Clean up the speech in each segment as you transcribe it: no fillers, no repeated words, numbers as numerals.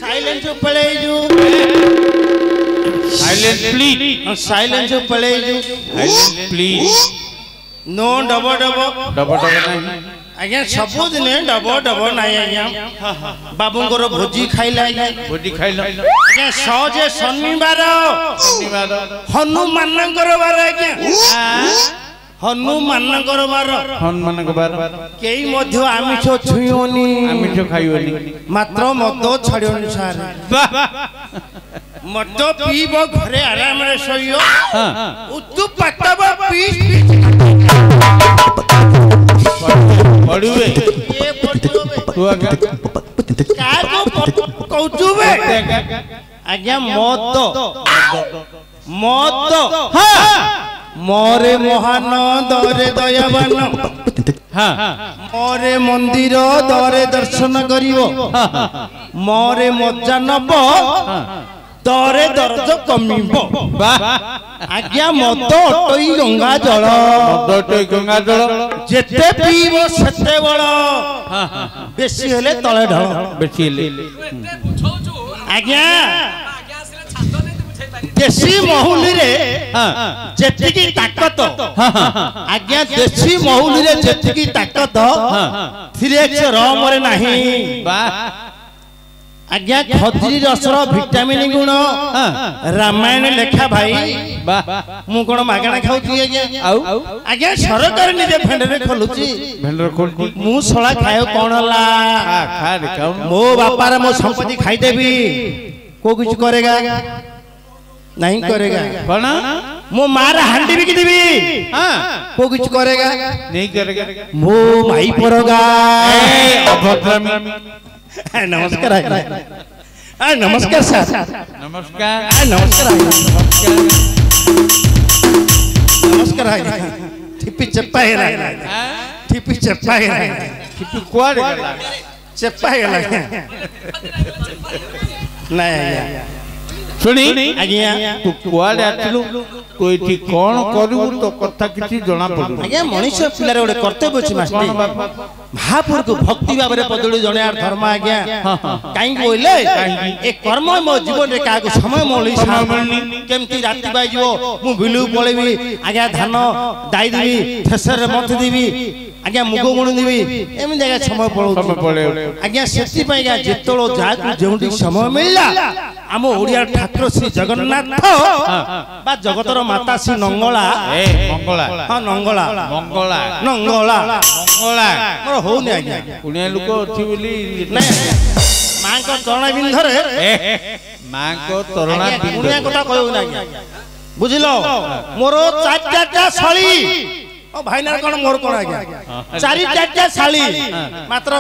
silence पड़े जो silent please silence पड़े जो साइलेंट प्लीज नो डबो डबो डबो डबो नहीं आज्ञा सबु दिन डबो डबो नहीं आज्ञा बाबूंकर भोजी खाइला भोजी खाइला आज्ञा सहजे शनिवार हनुमानकर बार आज्ञा हनुमानकर बार हनुमानकर बार केई मध्य आमिष छुइयोनी आमिष खाइयोनी मात्र मद छाड़ियोनी सार मद पीबो घरे आराम रे सोइयो उतु पटब पीस पड़ुवे ये पटुवे तू आगे का को कहउचुवे आज्ञा मद हां मोरे महान दरे दयावान हां मोरे मंदिर दरे दर्शन करिवो मोरे मज्जा नब दरे दर्द कमिबो आज्ञा मद अटई गंगा जल जेते पीबो सेते बळ बेसी हेले तळे ढळ बेसी हेले आज्ञा देशी महुली रे जेतिकी ताकत आज्ञा देशी महुली रे जेतिकी ताकत 3x रम रे नाही आज्ञा खजरी रसर विटामिन गुण रामायण लेखा भाई मु कोन मागणा खाउची आज्ञा आज्ञा सरकार निजे भेंडरे खोलुची भेंडर खोल मु सळा खायो कोन हला खा रे खाऊ मो बापा रे मो संपत्ति खाई देबी को कुछ करेगा नहीं करेगा कौन मो मारा हांडी बिक देबी हां को कुछ करेगा नहीं करेगा मो माई परोगा अभद्रमी नमस्कार नमस्कार सर नमस्कार नमस्कार नमस्कार ठिपी चप्पा है ठिपी चप्पा है ठिपी कोड़े गला चप्पा है नहीं सुनी आज्ञा तू कुआडे आथिलु तू एठी कोन करू तो कथा किछि जणा पडु आज्ञा मनुष्य पिलारे ओडे कर्तव्य अछि मास्टर महापुर को भक्ति भाबरे पदुली जणेयार धर्म आज्ञा काई कोइले ए कर्म मो जीवन रे का को समय मोली केमती राति बाई जीवो मु बिलु पळेबी आज्ञा धान दाई देबी थेसर मथ देबी आज्ञा मुग गुण देबी एमि जगह समय पळे आज्ञा सेति पई आज्ञा जेतलो जाकु जेउंटी समय मिलला आम ओडिया ठाकुर श्री जगन्नाथ बा जगतर माता श्री नंगला मंगला हां नंगला मंगला नंगला मंगला मोर होउनी आज्ञा कुनिया लोक अछि बोली नहीं मां को चरणा बिंधरे मां को तरणा बिंध कुनिया कथा कहउ ना आज्ञा बुझिलो मोरो चारटा साली ओ भाईना कोन मोर कोन आज्ञा चारटा साली मात्र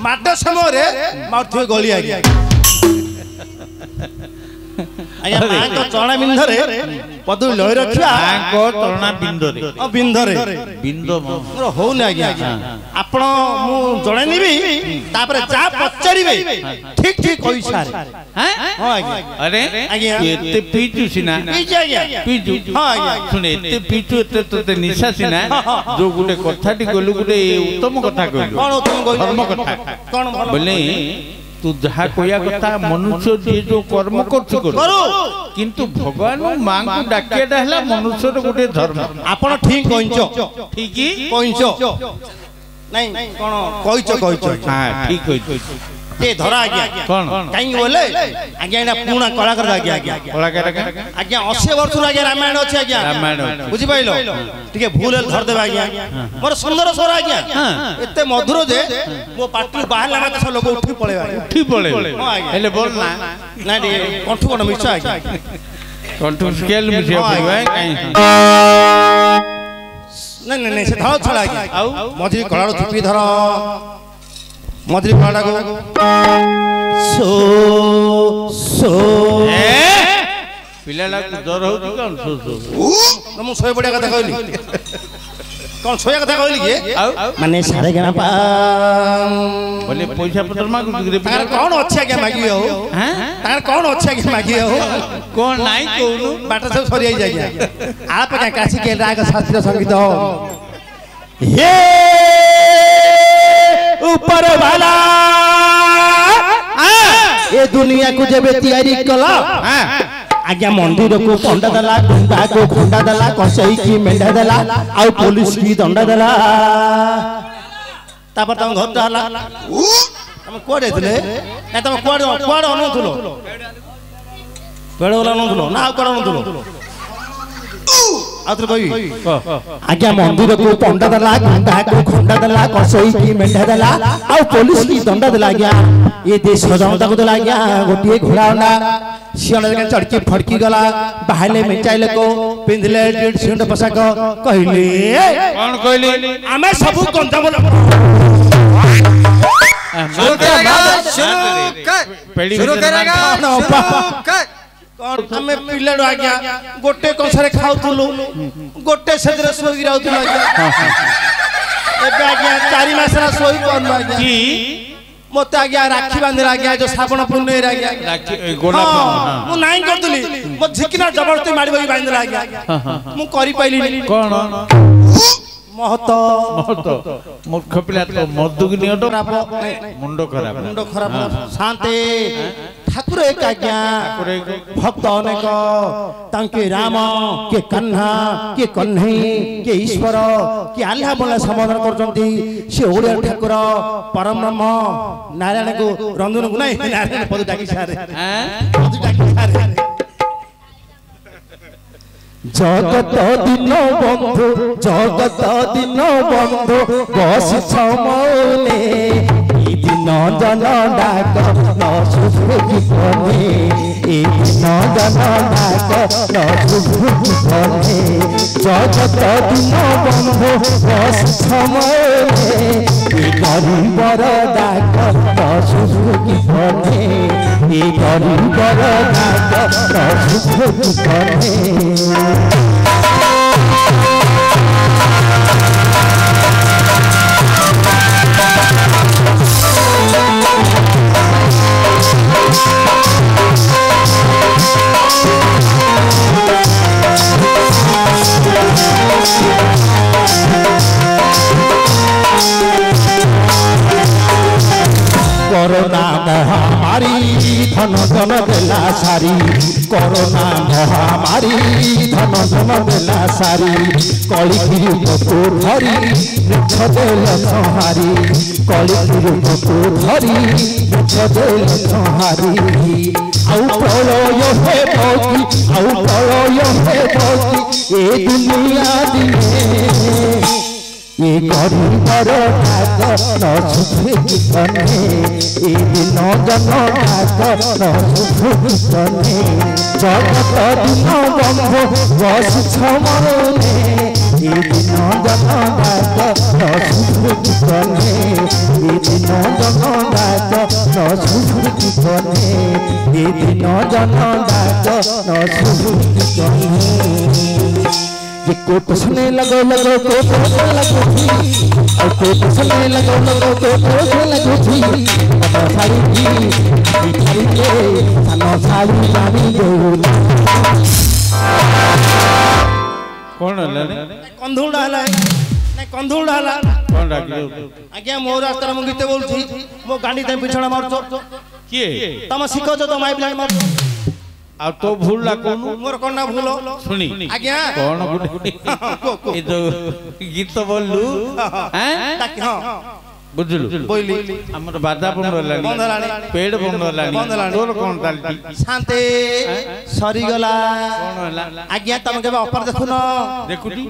माड समय रे माउथ्य गली आज्ञा आज्ञा मां को चरणा बिंधरे पदु लय रखिया मां को चरणा बिंधरे ओ बिंधरे बिंद मोर हो ना आज्ञा आपण मु जणे निबी तापर जा पचरिबे ठीक ठीक होई सारे हैं हां आज्ञा अरे आज्ञा एते पीचु सिना पीजु आज्ञा पीचु हां आज्ञा सुने एते पीचु एते तते निशा सिना जो गुटे कथाटी गलु गुटे उत्तम कथा कहलु कोन उत्तम कहलु धर्म कथा कोन बोले तू जहा कोया कथा मनुष्य जे जो कर्म करछु करू किंतु भगवान मां को डाकियाटा हला मनुष्य रो गुटे धर्म आपण ठीक कहिचो ठीक कहिचो नहीं कोन कहिचो हां ठीक कहिचो ए धरा आज्ञा कोन काई बोले आज्ञा एना पुणा कलाकार आज्ञा कलाकार आज्ञा 80 वर्ष आज्ञा रामायण अछि आज्ञा रामायण बुझि पाइलो ठीके भूल धर देबा आज्ञा मोर सुंदर स्वर आज्ञा एते मधुर जे मो पाटी बाहला मते सब लोग उठी पळेबा हेले बोल ना ना दे कंठु कोन मिछा आज्ञा कंठु स्केल मिछा पड़बा काई नहीं से धर छला आज्ञा मधुरी कलार चुपी धर मधुरी कलाटा को सो सो पिलाला डर होती कोन सो सो मु सोय बडिया कथा कहली कोन सोया कथा कहली के माने सारे गना पा बोले पैसा पत्र मागु रे तार कोन अच्छा के मागी हो हैं तार कोन अच्छा के मागी हो कोन नाही कोनु बाटा सब सरी जाय गया आप का काशी के राग शास्त्रीय संगीत हो हे ऊपर वाला दुनिया को जेबे तैयारी कला आज्ञा मंदिर को पंडा दला गुंडा को खंडा दला कसई की मेंढा दला आ पुलिस की दंडा दला तापर तम घर दला तम कोडे थले ए तम कोड कोड अनथुलो बेड़ोला अनथुलो ना कोड अनथुलो आतर कहि आज्ञा मंदिर को पंडा दला गुंडा को खंडा दला कसई की मेंढा दला आ पुलिस की दंडा दला आज्ञा ये देश सजावता को दला आज्ञा गोटी घोड़ा ना सियाण चढ़की फड़की गला बाहले मिटाइले को पिंधले सिंड पोशाक कहले कौन कहले आमे सब कंधा बोल शुरू करेगा आमे पिलेडो आज्ञा गोटे कंसरे खाउथुलु गोटे सेदरे सोई राउथुलु आज्ञा एबे आज्ञा 4 मास रा सोई पन आज्ञा की मते आज्ञा राखी बांधरा आज्ञा जो श्रावण पूर्णिमा रे आज्ञा राखी गोलाप मु नाइ करतुली मो झिकिना जबरदस्ती मारी बई बांधरा आज्ञा मु करि पाइली कौन महत मूर्ख पिला तो मधुक नियतो मुंडो खराब शांते ठाकुर एक आज्ञा भक्त अनेक तांके राम के कन्हा के कन्हई के ईश्वर के आल्हा बोला समाधान करजंती से ओडिया ठाकुर परम ब्रह्म नारायण को रंजन को नहीं नारायण पद डाकी सारे पद डाकी सारे जगत दिन बंधु बस छमौले दिन जन डाक न सुभुगी बने दिन जन डाक न सुभुगी बने जगत दिन बंधु बस छमौले गरीबर डाक न सुभुगी बने गरीबर डाक न सुभुगी बने कोरोना महामारी धन धन देला सारी कोरोना महामारी धन धन देला सारी कली किरूपपुर धरी वृक्ष देल संहारी कली किरूपपुर धरी वृक्ष देल संहारी आउ प्रलय हे भौकी ए दुनिया दिने ये गरीबर डाक न सुभुगी बने ए दिन जन डाक न सुभुगी बने जगत दिन बंधु बस छमौले ए दिन जन डाक न सुभुगी बने ए दिन जन डाक न सुभुगी बने ए दिन जन डाक न सुभुगी बने ये कोट सुने लगो कोट सुने लगो थी और कोट सुने लगो कोट सुने लगो थी बता सारी की भिखारी के सानो सारी जानी गो कौन हला कंधुल डाला नहीं कंधुल डाला कौन डाकी आज्ञा मोर रास्ता मु गीते बोलछी मो गांडी ते पिछड़ा मारतो किए तम सिखो तो माइप लाइन मारतो आ तो भूल ला कोन मोर कोन ना भूलो सुनी आज्ञा कौन ए तो गीत बोललू हैं हां बुझलु बोली हमर बाधा बंद लानी पेड़ बंद लानी तोर कोन तालटी शांति सरी गला कोन हला आज्ञा तम केबे ऑफर देखुन देखुटी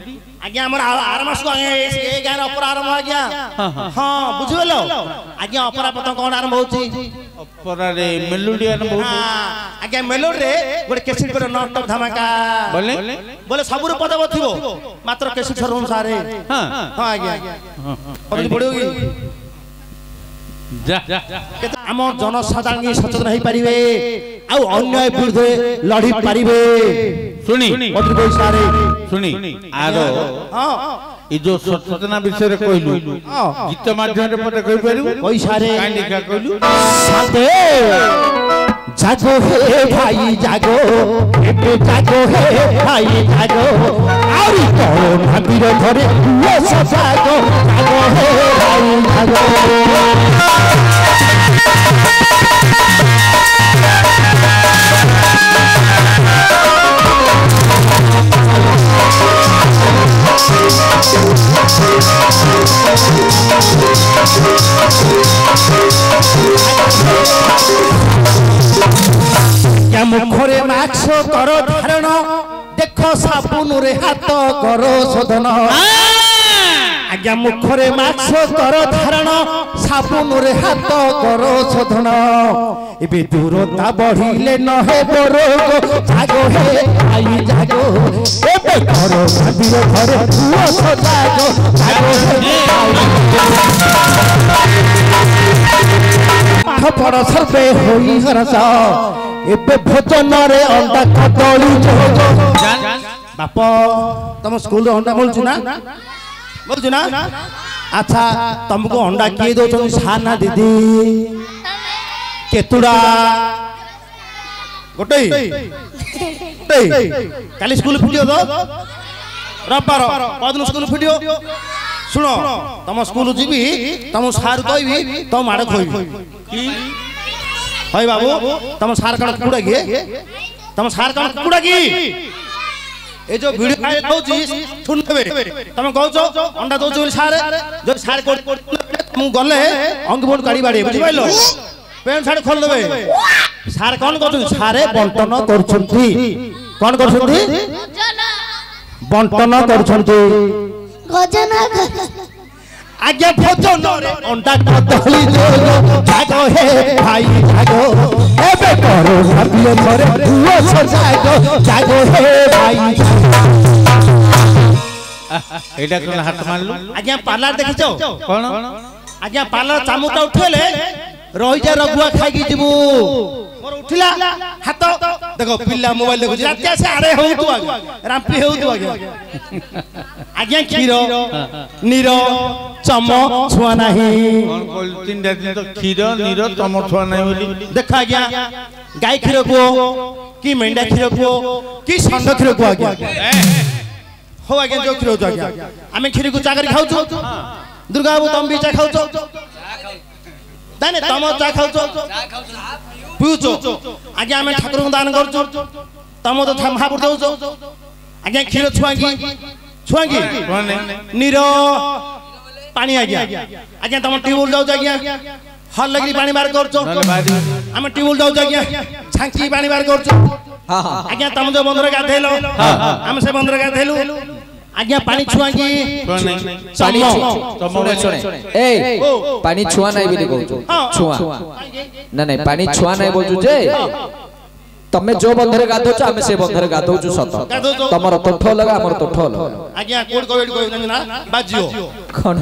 आज्ञा हमर आर मास को ए गार ऑफर आरंभ आज्ञा हां बुझिबलो आज्ञा ऑफर पत कोन आरंभ होची ऑफर रे मेलोडी आरंभ होची आज्ञा मेलोडी रे गोटे केसिट पर नॉट टॉप धमाका बोले सबुर पदब थिबो मात्र केसिट सरम सारे हां हां आज्ञा पदली पड़ोगी जा आम जनसाधारण सचेतन हो पारे आ अन्याय विरुद्ध लड़ी पारे सुनी सारे सुनी आरो ई जो सचेतना विषय रे कहलु गीत माध्यम रे पते कहि पारु कोई सारे काई लिखा कहलु साथे जागो हे भाई जागो एबे जागो हे भाई जागो आउरी तोरो भाबीर धरे ये सजागो जागो हे भाई जागो क्या मुखरे माक्स कर धारण देख साबुन रे हाथ कर शोधन आज्ञा मुखरे माक्स कर धारण साबुन रे हाथ कर शोधन एबे दूरता बढ़िले न हे रोग जागो हे आई जागो एबे घर भाबिर घरे पुओ सजागो जागो हे पड़ सर्वे होई हरस एबे भोजन रे अंडा कदली जोग बाप तुम स्कूल अंडा बोलछु ना अच्छा तुमको अंडा किए दो साना दीदी केतुड़ा गोटे काली स्कूल फिटियो तो रविवार पदन स्कूल फिटियो सुनो तुम स्कूल जीवी तुम सार कहबी तुम माड़ खोबी हई बाबू तुम सार कण कुड़ा की तुम सार कण कुड़ा की ए जो वीडियो आए दउची सुन देबे तुम कहछो अंडा दउची सार जो सार तुम गले अंग बोर्ड काढी बाडी बुझि पाइलो पेन सार खोल देबे सार कोन करछन सारे बंटन करछंती कोन करछंती बंटन करछंती गजना आज्ञा भोजन रे अंडा कदली जोग जागो हे भाई जागो एबे करो भाबिए घरे पुओ सजागो जागो हे भाई एटा कोन हाथ मारलु आज्ञा पार्लर देखिछो कोन आज्ञा पार्लर चामुटा उठेले रही जा रघुआ खाई जीवु मोर उठिला हाथ देखो पिल्ला मोबाइल देखो रात से आरे हो तू आगे रामपी हो तू आगे आज्ञा क्षीर नीर चम छुआ नाही कोन कोल तीन दिन तो क्षीर नीर चम छुआ नाही बोली देखा आज्ञा गाय क्षीर को कि मेंढा क्षीर को कि षंड क्षीर को आज्ञा हो आज्ञा जो क्षीर हो आज्ञा आमे क्षीर को चाकरी खाऊ छु दुर्गा बाबू तुम भी चा खाऊ छु दाने तम चा खाऊ छु पिउचो आज्ञा आमे ठाकुर को दान करछु तम तो महापुर दउचो आज्ञा क्षीर छुआंगी नीर पानी आज्ञा आज्ञा तुम ट्यूबवेल जाऊ आज्ञा हल लगी पानी बार करछो हम ट्यूबवेल जाऊ आज्ञा छांकी पानी बार करछो आज्ञा तुम जो बंदर गाधेलो हम से बंदर गाधेलु आज्ञा पानी छुआंगी सुने ए पानी छुआ नहीं बोली कहू छुआ ना नहीं पानी छुआ नहीं बोलू जे तमे जो बंधरे गाधोच आमे से बंधरे गाधोचु सत तमर तोठ लगा हमर तोठ लगा आज्ञा कोड कोड कोइ ना बाजियो कोन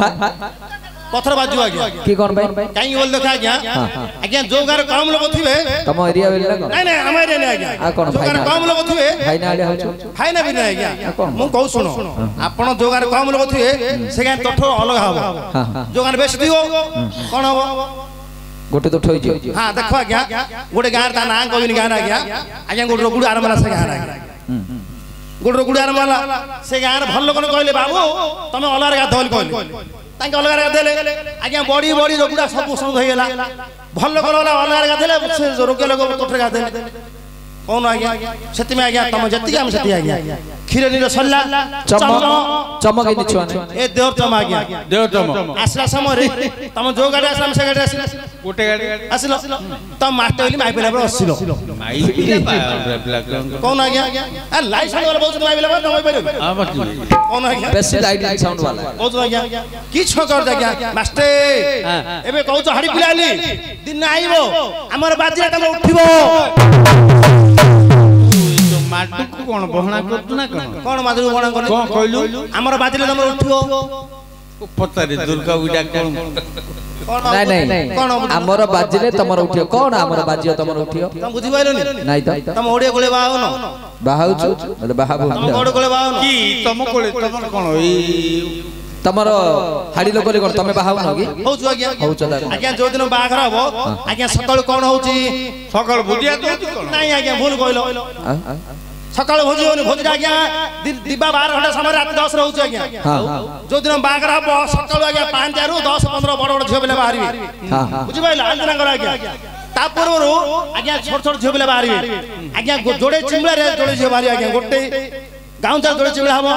पत्थर बाजियो आज्ञा की कोन भाई काई बोल देखा आज्ञा आज्ञा जो गार कम लोग थिबे तम एरिया बेल लगा नहीं नहीं हम एरिया नहीं आज्ञा आ कोन जो गार कम लोग थिबे भाई ना आले होछ भाई ना भी नहीं आज्ञा मु कहू सुनो आपण जो गार कम लोग थिबे से गार तोठ अलग हबो जो गार बेसी दियो कोन हबो गोटे तो ठोई जो हां देखो आज्ञा गोटे गार ता ना कोइन गार आज्ञा आज्ञा गोटे गुड़ आरमला से गार आज्ञा गोटे गुड़ आरमला से गार भल लोगन कहले बाबू तमे अलग गाधोल कहले तांके अलग गाधेले आज्ञा बड़ी बड़ी रोगुडा सब संग होई गेला भल लोगन अलग गाधेले से रोग लोग तोठरे गाधेले कौन आज्ञा सेति में आज्ञा तम जति हम सेति आज्ञा क्षीर नीर सल्ला चमक इन छुआ नहीं ए देवर चम आज्ञा देव चम आसला समय रे तम जो गाड़ी आसला से गाड़ी आसला गोटे गाड़ी आसलो तम मास्टर होली माई पेला पर आसलो माई पिला कौन आज्ञा आ लाइसेंस वाला बहुत माई पेला पर तम पेलो हां बस कौन आज्ञा बेसी लाइट साउंड वाला बहुत आज्ञा की छ कर आज्ञा मास्टर एबे कहू छ हाडी पिलाली दिन आइबो हमर बाजिया तम उठिबो माटू कोन बहणा करतु ना कोन मादरू बहणा कर कोन कहलु हमर बाजिले तम उठिबो पतारे दुर्गा उडा कोन नहीं नहीं हमर बाजिले तमर उठियो कोन हमर बाजियो तमर उठियो तुम बुझि पाइलोनी नहीं तो तुम ओडिया गोले बाहो न बाहाउछु मतलब बाहाबु तुम ओडिया गोले बाहो न की तुम कोले तमर कोन ई तमर हाडी लोकले कोन तमे बाहाउ न की होछु आज्ञा होछु आज्ञा जो दिन बाघर हबो आज्ञा सकाळ कोन होची सकाळ भुजिया दोती कोन नहीं आज्ञा भूल कहलो सकाळ भोजी होनी भोजी आज्ञा दिबा 12 घंटा समय रात 10 रहउछ आज्ञा हां जो दिन बाघर हबो सकाळ आज्ञा 5 ରୁ 10 15 बड़ बड़ झियो बेले बाहरिबे हां बुझि पाइल आंजना कर आज्ञा ता पूर्वरु आज्ञा छोट छोट झियो बेले बाहरिबे आज्ञा जोड़े चिमला रे जोड़े झियो बाहरि आज्ञा गोटे गाउँ चा जोड़े चिमला हबो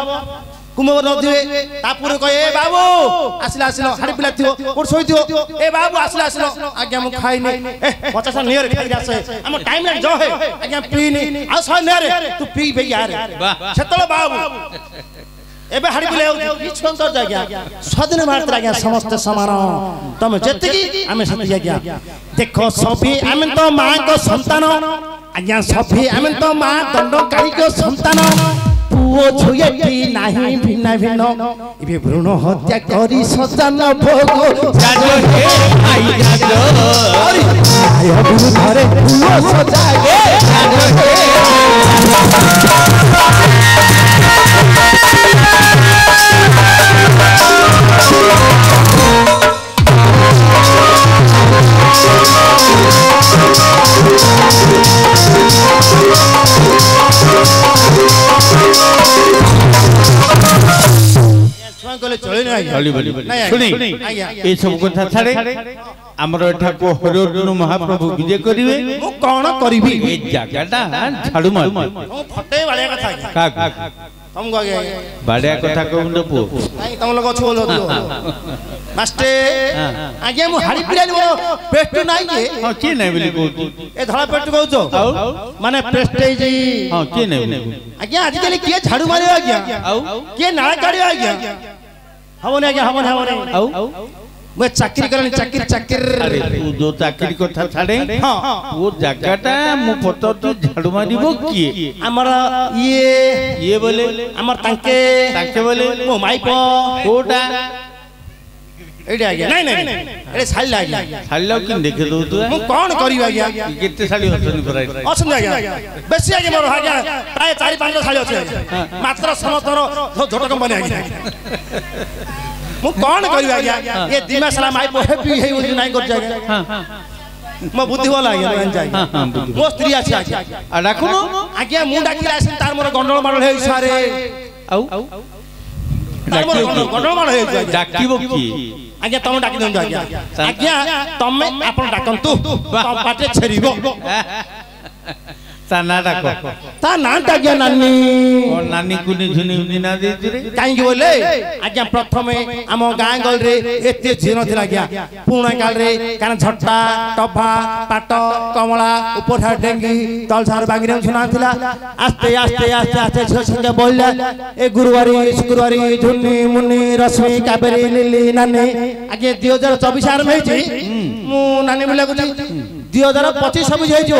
कुमर नदिवे तापुर कहे ए बाबू आसिला आसिलो हाडी पिला थियो कोड सोई थियो ए बाबू आसिला आसिलो आज्ञा मु खाइनी ए 50 नियर खाइ जासे हम टाइम लाइन जो है आज्ञा पीनी आ सय नियर तू पी भई यार सेतलो बाबू एबे हाडी पिला की छंतर जाग्या स्वाधीन भारत आज्ञा समस्त समान तुम जति आमे सती आज्ञा देखो सभी आमे तो मां को संतान आज्ञा सभी आमे तो मां दंडकारी को संतान पुओ छुएटी नाही भिन्न भिन्न इबे भ्रूण हत्या करी सजान भोग जाजो हे आई जाजो आय गुरु घरे पुओ सजागे जाजो हे ए सब कथा छाड़े हमर एठा को हरिअर्जुन महाप्रभु विजय करिवे मु कोन करिवि ए जागाटा झाड़ू मार फटे वाले कथा का तुम गगे बाड़िया कथा कहू न पो नहीं तुम लोग छो लो मास्टर आगे मु हाड़ी पिलाली मोर पेट नाही के हां के नै बोली कहू ए धळा पेट कहउछो माने प्रेस्टेज हां के नै बोली आगे आज काली के झाड़ू मारे आज्ञा के नाळ काढियो आज्ञा हमने आज्ञा हमने मैं चाकरी करनी चाकरी अरे तू जो चाकरी कथा छाड़े हां वो जगहटा मु पतो तो झाड़ू मारिबो किए हमर ये बोले हमर तांके बोले मो माइपो कोटा एडी आज्ञा नहीं एडे साल आज्ञा साल कि देखे दो तू मु कोन करियो आज्ञा केते साली हसन कराई असन आज्ञा बेसी आज्ञा मोर आज्ञा प्राय 4-5 साली अछि मात्र समतरो झोट कंपनी आज्ञा मु कोन करियो आज्ञा ये दिमा साला माइपो हैप्पी हे उजु नाही कर जागे हां मो बुद्धि वाला आज्ञा न जाय मो स्त्री अछि आज्ञा आ डाकुनो आज्ञा मु डाकिला आसिन तार मोर गंडल माडल हे सारे आउ गंडल माडल हे डाकिबो की आज्ञा तुम डाकी दंदो आज्ञा आज्ञा तमे आपण डाकंतु पाटे छेरिबो ता ना डाको ता ना आज्ञा नानी ओ नानी कुनी झुनी ना दे रे काई बोले आज्ञा प्रथमे हम गां गल रे एते झिन थिला आज्ञा पुणा काल रे कान झट्टा टफा पाट कमला ऊपर हाथ डेंगी तल सार बांगरे सुना थिला आस्ते आस्ते आस्ते आस्ते संगे बोलला ए गुरुवारी शुक्रवारी झुनी मुनी रश्मि काबेरी लिली नानी आज्ञा 2024 आरंभ हेछि मु नानी बोला गुजी 2025 सब जाई जो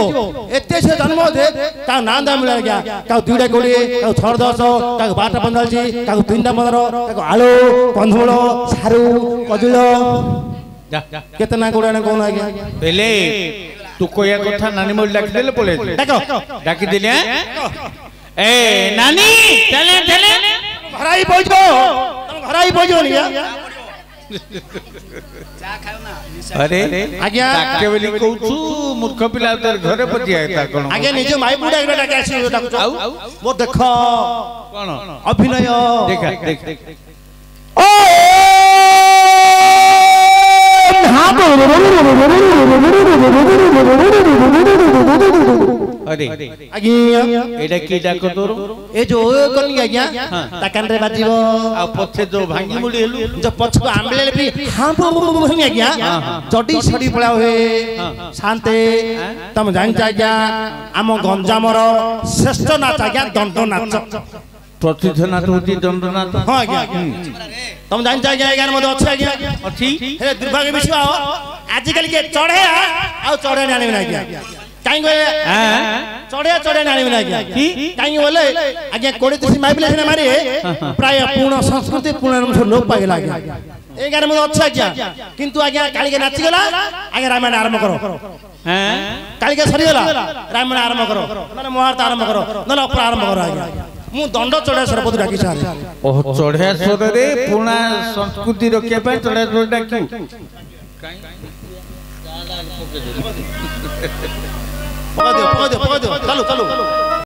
एते से जन्म दे ता नांदा मिला गया का दुडा कोडी का 6-10 का 12-15 जी का 3-15 का आलू कंधमुळ सारू कजुलो केतना कोडा ने कोन आ गया पहले तू कोया कथा नानी मोल डाक देले पळे देखो डाकी दिले ए नानी चले चले घराई पहुंचो तुम घराई पहुंचो लिया अरे आज्ञा डाके बोली कहू मूर्ख पिला तर घरे पति आयता कोन आगे निजे माई बुडा एकटा डाके आसी डाकुचो मो देखो कोन अभिनय देखा देख ओ अरे आज्ञा एडा की डाको तोर ए जो कोन आज्ञा ताकन रे बाजीबो आ पछे जो भांगी मुड़ी हेलु जो पछ को आंबले भी हां भंगी आज्ञा जडी छडी पळा होए शांते तुम जान आज्ञा हम गंजामर श्रेष्ठ नाच आज्ञा दंड नाच प्रसिद्ध नाच होती दंड नाच हां आज्ञा तुम जान आज्ञा ज्ञान मते अछि आज्ञा अछि हे दुर्भाग्य विषय आज कल के चढ़े आ चढ़े नानी ना आज्ञा काई गए चढ़े नानी ना आज्ञा काई बोले आज्ञा कोडी तिसी माइबले सिना मारी प्राय पूर्ण संस्कृति पूर्ण लोप पाइ लागे ए गाने मते अछि आज्ञा किंतु आज्ञा काली के नाची गला आज्ञा रामायण आरंभ करो हैं काली के सरी गला रामायण आरंभ करो माने महाभारत आरंभ करो नले अपरा आरंभ करो आज्ञा मु दंड चढ़े सरपति डाकी सारे ओ चढ़े सर रे पूर्ण संस्कृति रखे पे चढ़े सर डाकी पका दो चलो